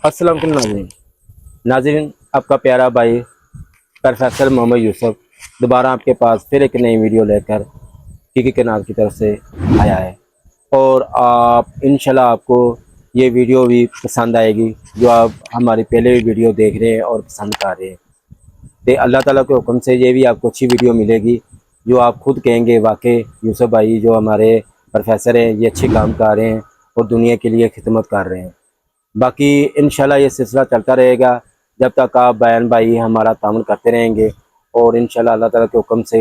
अस्सलाम वालेकुम नाज़रीन। नाज़रीन, आपका प्यारा भाई प्रोफेसर मोहम्मद यूसुफ दोबारा आपके पास फिर एक नई वीडियो लेकर टीकी के नाम की तरफ से आया है और आप इंशाल्लाह आपको ये वीडियो भी पसंद आएगी जो आप हमारी पहले भी वीडियो देख रहे हैं और पसंद कर रहे हैं। तो अल्लाह ताला के हुक्म से ये भी आपको अच्छी वीडियो मिलेगी जो आप खुद कहेंगे वाकई यूसुफ भाई जो हमारे प्रोफेसर हैं ये अच्छे काम कर रहे हैं और दुनिया के लिए खिदमत कर रहे हैं। बाकी इंशाल्लाह ये सिलसिला चलता रहेगा जब तक आप बयान भाई हमारा तामुन करते रहेंगे और इंशाल्लाह अल्लाह ताला के हुक्म से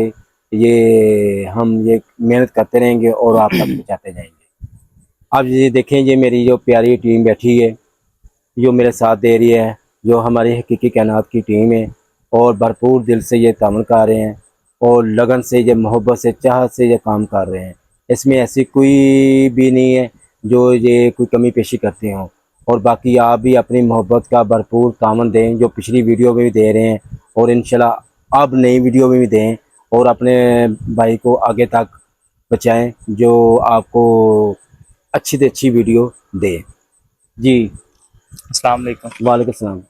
हम ये मेहनत करते रहेंगे और आप तक पहुँचाते जाएंगे। अब ये देखें, ये मेरी जो प्यारी टीम बैठी है जो मेरे साथ दे रही है, जो हमारी हकीकी कायनात की टीम है और भरपूर दिल से ये तामुन कर रहे हैं और लगन से ये मोहब्बत से चाहत से ये काम कर रहे हैं। इसमें ऐसी कोई भी नहीं है जो ये कोई कमी पेशी करते हों। और बाकी आप भी अपनी मोहब्बत का भरपूर तामन दें जो पिछली वीडियो में भी दे रहे हैं और इंशाल्लाह अब नई वीडियो में भी दें और अपने भाई को आगे तक पहुँचाएँ जो आपको अच्छी से अच्छी वीडियो दे। जी अस्सलाम वालेकुम। वालेकुम सलाम।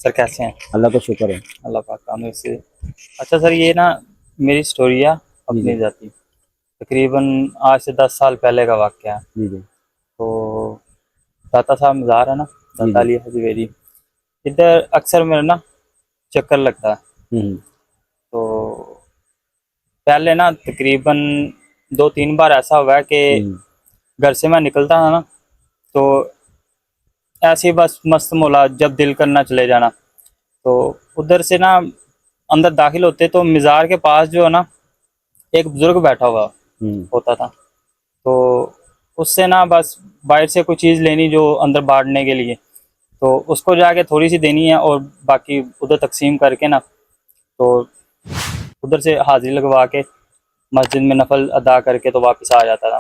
सर कैसे हैं? अल्लाह का शुक्र है। अल्लाह पाक का हमें से। अच्छा सर, ये ना मेरी स्टोरी है जी अपनी जी जाती, तकरीबन आज से 10 साल पहले का वाक़या है। जी जी तो दाता साहब मज़ार है ना, जी दाता अली हजवेरी, इधर अक्सर मेरा ना चक्कर लगता है। हम्म तो पहले ना तकरीबन 2-3 बार ऐसा हुआ है कि हम्म घर से मैं निकलता था ना, तो ऐसे ही बस मस्त मौला जब दिल करना चले जाना। तो उधर से ना अंदर दाखिल होते तो मज़ार के पास जो है ना एक बुजुर्ग बैठा हुआ होता था। तो उससे ना बस बाहर से कोई चीज़ लेनी जो अंदर बांटने के लिए, तो उसको जाके थोड़ी सी देनी है और बाकी उधर तकसीम करके ना, तो उधर से हाजिरी लगवा के मस्जिद में नफल अदा करके तो वापस आ जाता था।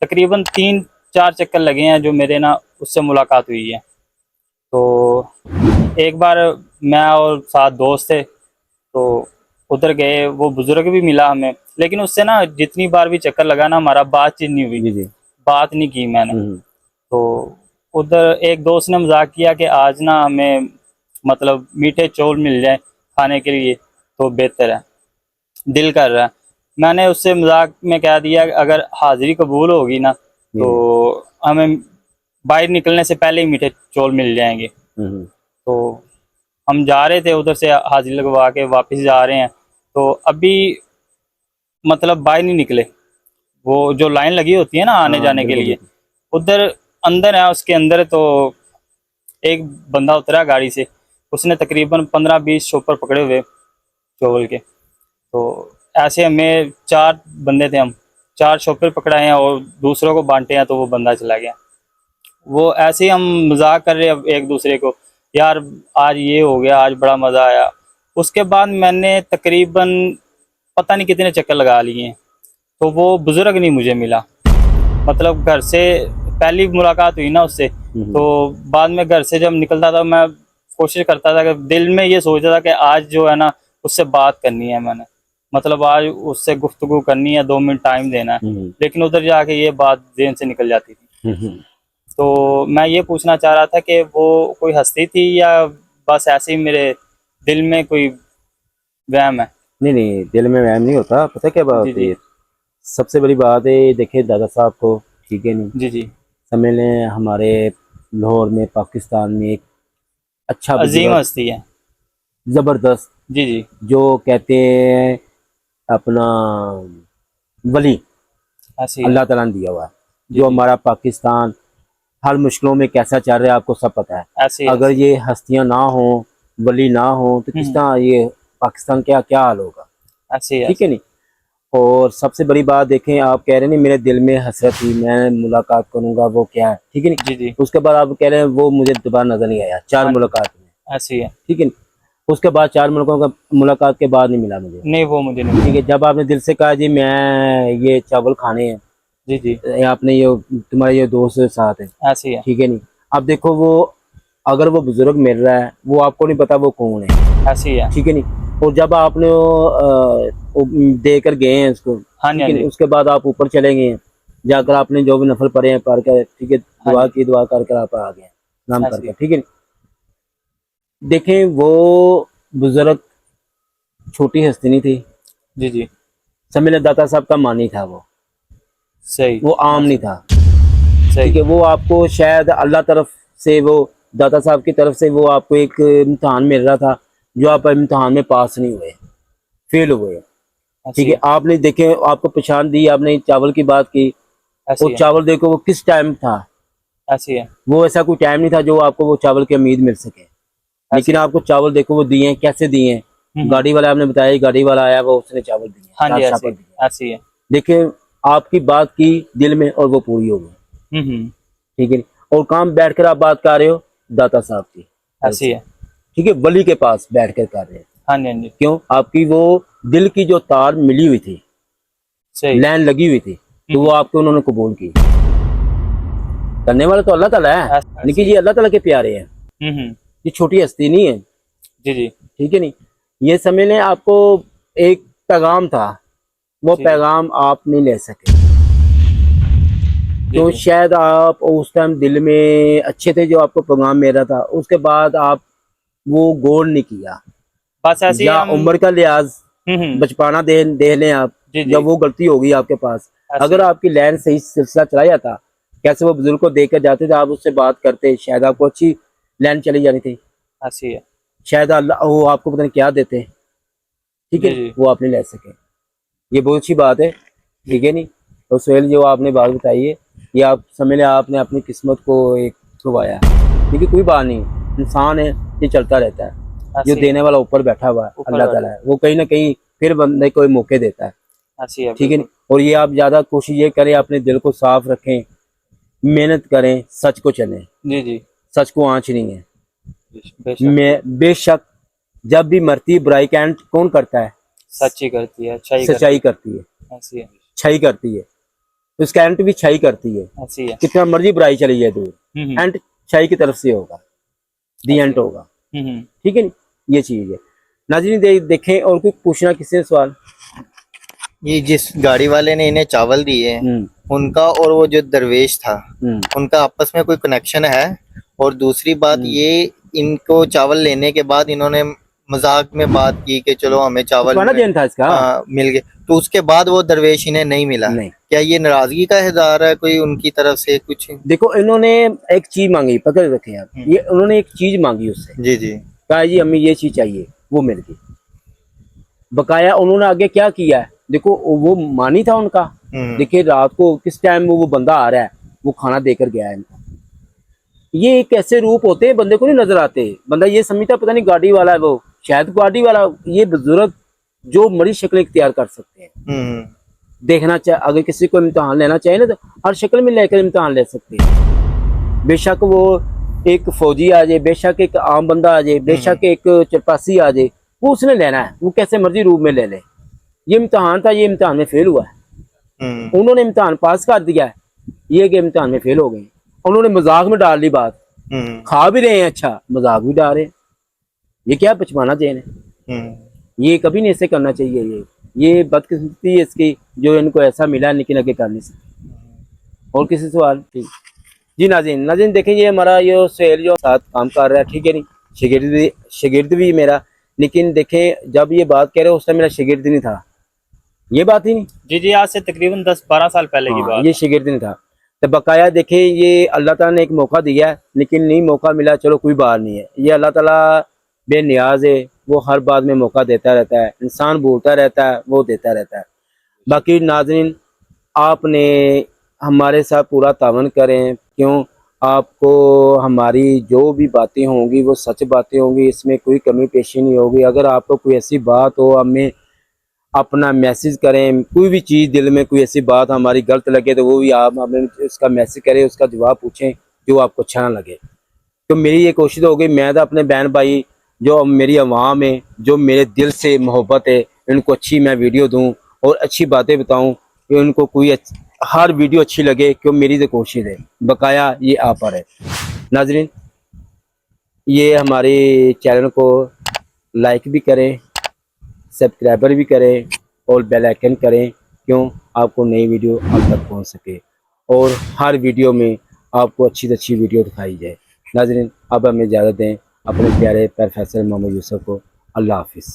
तकरीबन 3-4 चक्कर लगे हैं जो मेरे ना उससे मुलाकात हुई है। तो एक बार मैं और 7 दोस्त थे, तो उधर गए, वो बुजुर्ग भी मिला हमें, लेकिन उससे ना जितनी बार भी चक्कर लगा ना हमारा बातचीत नहीं हुई, जी जी बात नहीं की मैंने। हम्म तो उधर एक दोस्त ने मजाक किया कि आज ना हमें मतलब मीठे चौल मिल जाए खाने के लिए तो बेहतर है, दिल कर रहा है। मैंने उससे मजाक में कह दिया कि अगर हाजिरी कबूल होगी ना तो हमें बाहर निकलने से पहले ही मीठे चौल मिल जाएंगे। हम्म तो हम जा रहे थे उधर से हाजिरी लगवा के वापस जा रहे हैं, तो अभी मतलब बाहर नहीं निकले, वो जो लाइन लगी होती है ना आने हाँ जाने के बिल्कुल लिए, बिल्कुल उधर अंदर है, उसके अंदर तो एक बंदा उतरा गाड़ी से, उसने तकरीबन 15-20 शॉपर पकड़े हुए चोवल के। तो ऐसे हमें 4 बंदे थे, हम 4 शॉपर पकड़ाए हैं और दूसरों को बांटे हैं, तो वो बंदा चला गया। वो ऐसे ही हम मजाक कर रहे हैं एक दूसरे को, यार आज ये हो गया, आज बड़ा मज़ा आया। उसके बाद मैंने तकरीबन पता नहीं कितने चक्कर लगा लिए हैं, तो वो बुजुर्ग नहीं मुझे मिला। मतलब घर से पहली मुलाकात हुई ना उससे, तो बाद में घर से जब निकलता था मैं कोशिश करता था कि दिल में ये सोचता था कि आज जो है ना उससे बात करनी है मैंने, मतलब आज उससे गुफ्तगू करनी है, 2 मिनट टाइम देना है। लेकिन उधर जाके ये बात जेहन से निकल जाती थी। तो मैं ये पूछना चाह रहा था कि वो कोई हस्ती थी या बस ऐसे ही मेरे दिल में कोई वहम है? नहीं नहीं, दिल में वहम नहीं होता। पता क्या बात जी होती जी है, सबसे बड़ी बात है, देखिए दादा साहब को, ठीक है नहीं, जी जी। समझ लें हमारे लाहौर में पाकिस्तान में एक अच्छा अजीम बुजुर्ग, हस्ती है। ज़बरदस्त, जी जी। जो कहते हैं अपना वली, ऐसी है। अल्लाह ताला ने दिया हुआ है। जी जो जी। हमारा पाकिस्तान हर मुश्किलों में कैसा चल रहा है आपको सब पता है। ऐसी है। अगर ये हस्तियां ना हो, वली ना हो, तो किस तरह ये पाकिस्तान क्या क्या हाल होगा। ऐसी है। ठीक है नहीं। और सबसे बड़ी बात देखें, आप कह रहे हैं मेरे दिल में हसरत थी, मैं मुलाकात करूंगा, वो क्या है, ठीक है जी नहीं। जी। उसके बाद आप कह रहे हैं वो मुझे दोबारा नजर नहीं आया 4 हाँ जी। मुलाकात में, ऐसी है। ठीक है नहीं। उसके बाद 4 मुलाकात के बाद नहीं मिला मुझे, नहीं, वो मुझे नहीं ठीक मिला। है। जब आपने दिल से कहा जी मैं ये चावल खाने हैं, जी जी। आपने ये तुम्हारे ये दोस्त के साथ है, ऐसी है। ठीक है नहीं। अब देखो वो, अगर वो बुजुर्ग मिल रहा है वो आपको नहीं पता वो कौन है, ऐसी है। ठीक है नहीं। और जब आपने वो देकर गए हैं उसको, हाँ जी ठीक हाँ है नहीं, जी। उसके बाद आप ऊपर चले गए हैं, जाकर आपने जो भी नफल पढ़े हैं पढ़ कर, ठीक है, हाँ दुआ जी। की, दुआ कर कर आप आ गए नाम ऐसी करके, है। ठीक है नहीं। देखें वो बुजुर्ग छोटी हस्ती नहीं थी, जी जी समझ लें दाता साहब का मानी था, सही वो आम नहीं था। सही ठीक है, वो आपको शायद अल्लाह तरफ से, वो दाता साहब की तरफ से वो आपको एक इम्तहान मिल रहा था, जो आप इम्तहान में पास नहीं हुए, फेल हुए। ठीक ऐसी है, है आपने देखे, आपको पहचान दी, आपने चावल की बात की, ऐसी और है चावल देखो वो किस टाइम था, ऐसी है वो ऐसा कोई टाइम नहीं था जो आपको वो चावल की उम्मीद मिल सके। ऐसी लेकिन है आपको चावल देखो वो दिए, कैसे दिए हैं। हम्म। गाड़ी वाला आपने बताया, गाड़ी वाला आया, वो उसने चावल दिए, हाँ चार जी छापर ऐसी दिए। ऐसी है देखिए, आपकी बात की दिल में और वो पूरी हो गई। हम्म। ठीक है, और काम बैठ कर आप बात कर रहे हो दाता साहब की तरफ ऐसी से। है ठीक है, वली के पास बैठ कर कर रहे हैं। हाँ जी हाँ जी क्यों? आपकी वो दिल की जो तार मिली हुई थी, सही लाइन लगी हुई थी, तो वो आपको उन्होंने कबूल की। करने वाला तो अल्लाह ताला है, ऐसी लेकिन है ये अल्लाह ताला के प्यारे हैं, हम्म। ये छोटी हस्ती नहीं है। जी जी ठीक है नहीं, ये समझ लें आपको एक पैगाम था, वो जी जी पैगाम आप नहीं ले सके। जी तो जी शायद आप उस टाइम दिल में अच्छे थे, जो आपको पैगाम मिल रहा था, उसके बाद आप वो गौर नहीं किया, बस ऐसे ही या हम उम्र का लिहाज, हम्म। बचपना दे लें आप, जी जी जब वो गलती होगी आपके पास। ऐसी अगर है आपकी लाइन सही सिलसिला चला जाता, कैसे वो बुजुर्ग को देख कर जाते थे, आप उससे बात करते, शायद आपको अच्छी लाइन चली जानी थी। ऐसी है शायद अल्लाह वो आपको पता नहीं क्या देते। ठीक है, जी जी वो आप नहीं ले सके, ये बहुत अच्छी बात है। ठीक है नहीं, और सुहेल जो आपने बात बताई है, ये आप समझ लें आपने अपनी किस्मत को एक छुपाया। देखिए कोई बात नहीं, इंसान है, ये चलता रहता है। जो ऐसी है देने वाला ऊपर बैठा हुआ है ऊपर अल्लाह ताला बैठे है, वो कहीं ना कहीं फिर बंदे को मौके देता है। ऐसी है ठीक है नहीं, बिल्कुल और ये आप ज़्यादा कोशिश ये करें, अपने दिल को साफ रखें, मेहनत करें, सच को चलें, जी जी सच को आँच नहीं है। बेशक मैं बेशक, जब भी मरती बुराई का एंड कौन करता है? सच्ची करती है अच्छाई करती सच्चाई करती है, है ऐसी है अच्छाई करती है, उसका एंड भी अच्छाई करती है। ऐसी है कितना मर्जी बुराई चली जाए दूर, हम्म। एंड अच्छाई की तरफ से होगा, दी ऐसी एंड है होगा। हम्म। ठीक है, ये चीज़ है। नाज़रीन देखें, और कुछ पूछना किसी ने सवाल? ये जिस गाड़ी वाले ने इन्हें चावल दिए, हम्म उनका और वो जो दरवेश था, हम्म उनका आपस में कोई कनेक्शन है? और दूसरी बात ये, इनको चावल लेने के बाद इन्होंने मजाक में बात की कि चलो हमें चावल छुपाना देन था इसका। मिल गए, तो उसके बाद वो दरवेश इन्हें नहीं मिला। नहीं, क्या ये नाराजगी का इज़हार है कोई उनकी तरफ से कुछ? देखो इन्होंने एक चीज मांगी, पकड़ रखे आप, ये उन्होंने एक चीज मांगी उससे, जी जी कहा जी हमें ये चीज चाहिए, वो मिल गई। बकाया उन्होंने आगे क्या किया है, देखो वो मानी था उनका। देखिए रात को किस टाइम वो बंदा आ रहा है, वो खाना देकर गया है इनको। ये एक ऐसे रूप होते हैं, बंदे को नहीं नजर आते, बंदा ये समझता पता नहीं गाड़ी वाला है, वो शायद गाड़ी वाला। ये बुजुर्ग जो मरी शक्ल इख्तियार कर सकते हैं, देखना चाहे, अगर किसी को इम्तिहान लेना चाहिए ना, तो हर शक्ल में लेकर इम्तिहान ले सकते हैं। बेशक वो एक फौजी आ जाए, बेशक एक आम बंदा आ जाए, बेशक एक चरपासी आ जाए, वो उसने लेना है, वो कैसे मर्जी रूप में ले ले। ये इम्तिहान था, ये इम्तिहान में फेल हुआ है। उन्होंने इम्तिहान पास कर दिया है, ये कि इम्तिहान में फेल हो गए। उन्होंने मजाक में डाल ली बात, खा भी रहे हैं अच्छा, मजाक भी डाल रहे हैं। ये क्या बचपना देन है, ये कभी नहीं ऐसे करना चाहिए। ये बदकिस्मती है इसकी, जो इनको ऐसा मिला, लेकिन आगे कर नहीं सकते। और किसी सवाल? ठीक जी। नाज़रीन नाज़रीन देखें, ये हमारा ये सुहेल जो साथ काम कर रहा है, ठीक है नहीं, शागिर्द भी मेरा। लेकिन देखें, जब ये बात कह रहे हो उस टाइम मेरा शागिर्द नहीं था, ये बात ही नहीं। जी जी आज से तकरीबन 10-12 साल पहले की बात ये शागिर्द नहीं था। तो बकाया देखें, ये अल्लाह ताला ने एक मौका दिया है, लेकिन नहीं मौका मिला, चलो कोई बात नहीं है। ये अल्लाह ताला बेनियाज है, वो हर बात में मौका देता रहता है। इंसान बोलता रहता है, वो देता रहता है। बाकी नाज़रीन, आपने हमारे साथ पूरा तावन करें, क्यों? आपको हमारी जो भी बातें होंगी वो सच बातें होंगी, इसमें कोई कमी पेशी नहीं होगी। अगर आपको कोई ऐसी बात हो, हमें अपना मैसेज करें। कोई भी चीज़ दिल में कोई ऐसी बात हमारी गलत लगे, तो वो भी आप हमें उसका मैसेज करें, उसका जवाब पूछें जो आपको अच्छा ना लगे। तो मेरी ये कोशिश होगी, मैं तो अपने बहन भाई जो मेरी आवाम है, जो मेरे दिल से मोहब्बत है, इनको अच्छी मैं वीडियो दूं और अच्छी बातें बताऊं, कि उनको कोई हर वीडियो अच्छी लगे, क्यों मेरी तो कोशिश है। बकाया ये आप पर है। नाजरीन, ये हमारे चैनल को लाइक भी करें, सब्सक्राइबर भी करें और बेल आइकन करें, क्यों? आपको नई वीडियो आप तक पहुंच सके और हर वीडियो में आपको अच्छी से अच्छी वीडियो दिखाई जाए। नाजरीन, अब हमें इजाज़त दें। अपने प्यारे प्रोफेसर मोहम्मद यूसुफ को अल्लाह हाफिज़।